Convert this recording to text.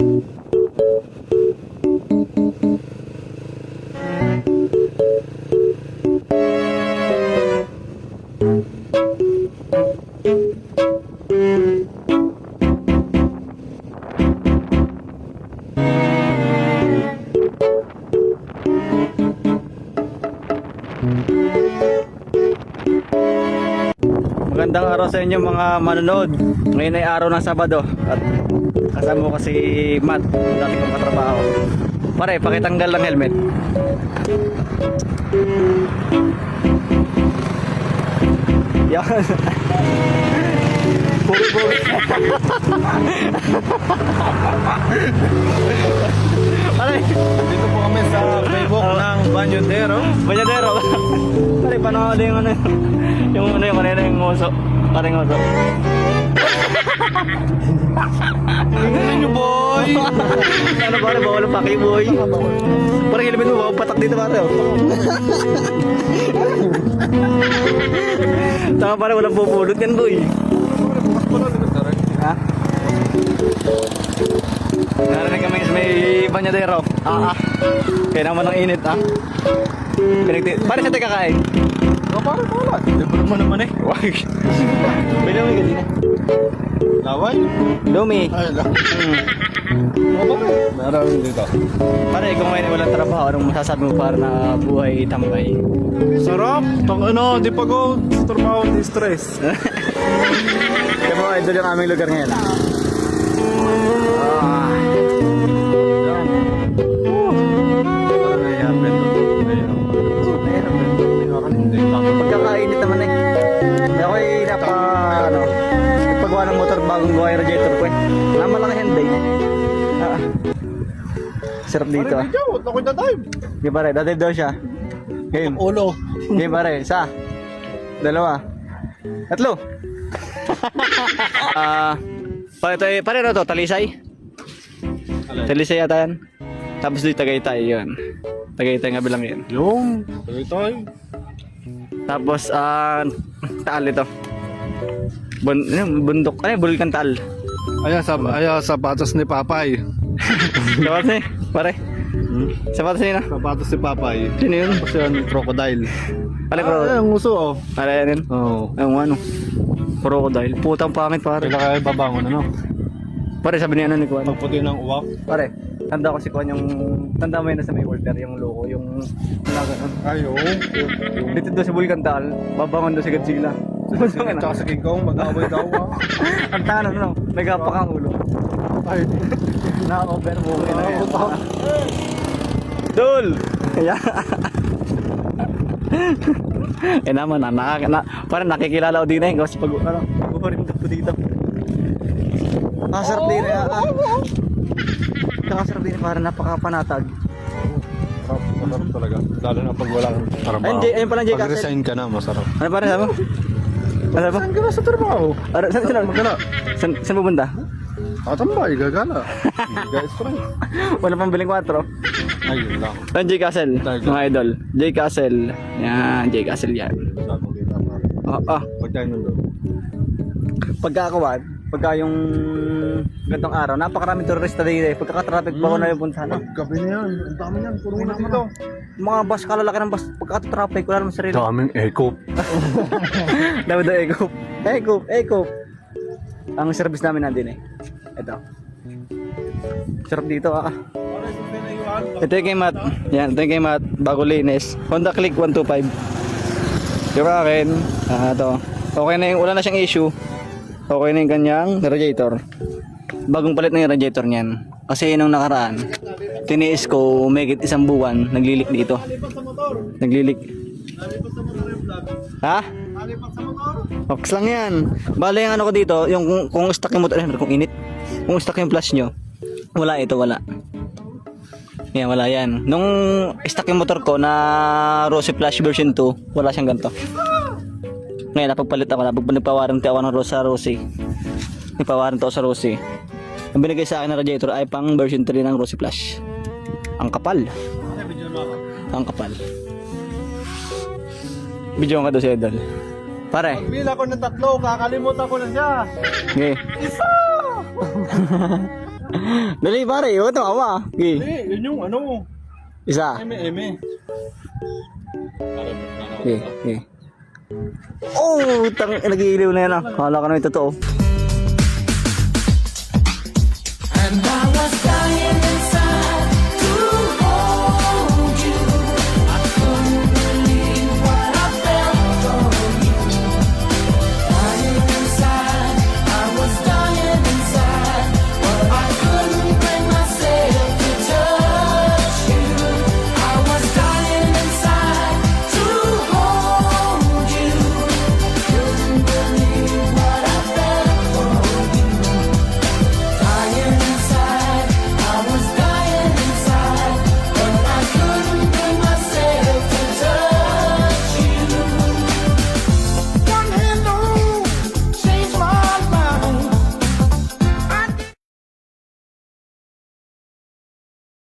Magandang araw sa inyo mga manonood. Ngayon ay araw ng Sabado at kasama ko si Matt, dati kong katrabaho. Pare, pakitanggal ng helmet. Yan. Bugi-bugi. Pare, Dito po kami sa Facebook ng Banyodero. Banyadero. Pare, paano yung ano yung kanina yung ngoso. Paring ngoso. Tingnan nyo, boy! Ano pare, bawal ang paki, boy. Parang helmet mo, bawal patak dito pare. Oh. Tama pare, walang pupulot yan, boy. Ha? Narinig kami sa may Banyadero. Kaya naman ang init, Pare, sa tayo kakain. Parang wala. Libre mo naman eh. Wag. Bilang mo ganina. Laway? Lumi. Ay, lang. Meron dito. Pare, kung ngayon walang trabaho, anong masasabi mo para na buhay tambay? Sarap! Di pagod. Sa trabaho, di stress. Kaya mo, idol yung aming lugar ngayon. Pagkakainit naman eh. Kaya ako ipagawa ng motor bagong gawa yung radiator ko eh. Namalaki Hyundai. Sarap dito ah. Ako na tayo. Game pare, dati daw siya. Game. Ulo. Game pare, isa. Dalawa. Tatlo. Pare na to, Talisay. Talisay yata yan. Tapos dito Tagaytay yun. Tagaytay nga bilang yan. Yung. Tayo. Tapos Taal ito. Bundok. Ano yung Bulkan Taal? Ayan, sapatos ni Papay. Sapatos niya, pare. Sapatos niya na. Sapatos ni Papay. Sino yun? Tapos yan, crocodile. Pare, bro. Ang uso, oh. Pare, yan yun. Oo. Ang ano. Crocodile. Putang pangit, pare. Kaya kaya babangon, ano? Pare, sabi niya ano ni Kuan. Pagputi ng uwak. Pare, tanda ko si Kuan yung... Tanda mo yun na sa may order, yung logo, yung... Ayo. Dito daw sa Bulkan Taal, babangon daw si Godzilla. Tsaka sa King Kong, mag-away daw, Ang tangan ano, may gapak ang ulo. Ay, Na-over mo na yan. Dul! Kaya... naman parang nakikilala ko din eh. Kasi pag pag-uhurin ko dito. Nakasarap din eh. Nakasarap din eh, parang napakapanatag. masarap talaga. Lalo na pag walang trabaho. Ayun pala J. Castle. Pag-resign ka na, masarap. Ano pa rin sabi mo? Ano ba? Saan ka na sa trabaho? Saan pupunta? Tambay, gagala. Guys, friend. Wala pang biling 4. Ayun lang. Ayun J. Castle, mga idol. J. Castle. Yan, J. Castle yan. Sabong kita pa. Pagkain mo doon. Pagka yung gantong araw, napakaraming turista dito eh. Pagkaka-traffic ba ko na yung puntahan? Gabi na yan. Ang dami yan. Puro na dito. Mga bus, kalalaki ng bus. Pagkaka-traffic, wala naman sarili. Daming eco. Dapat daw Eco. Ang service namin nandun eh. Ito. Sarap dito Ito yung kay Matt. Yan, ito yung kay Matt. Bago linis. Honda Click 125. Yung akin. Ito. Okay na yung, wala na siyang issue. Okay na yung kanyang radiator. Bagong palit na yung radiator niyan. Kasi nung nakaraan, tiniis ko umigit 1 buwan, naglilik dito. Naglilik. Ha? Ox lang yan. Bale yung ano ko dito, yung kung stuck yung motor, kung init. Kung stuck yung flash nyo, wala ito, wala. Yan, wala yan. Nung stuck yung motor ko na Rossi Flash version 2, wala siyang ganito. Ngayon, napagpalit ako, nagpa-warranty ako ng Rossi. Nagpa-warranty ako sa Rossi. Ang binigay sa akin ng radiator ay pang version 3 ng Rossi Flash. Ang kapal. Ang kapal. Video ka doon si Idol. Pare. Pagpila ko ng 3, kakalimutan ko na siya. Okay. Isa! Dali pare, huwag ito awa. Okay. Eh, yun yung ano. Isa. Eme. Okay, okay. Oh, nag-iiliw na yan ah. Kala ka na yung totoo. And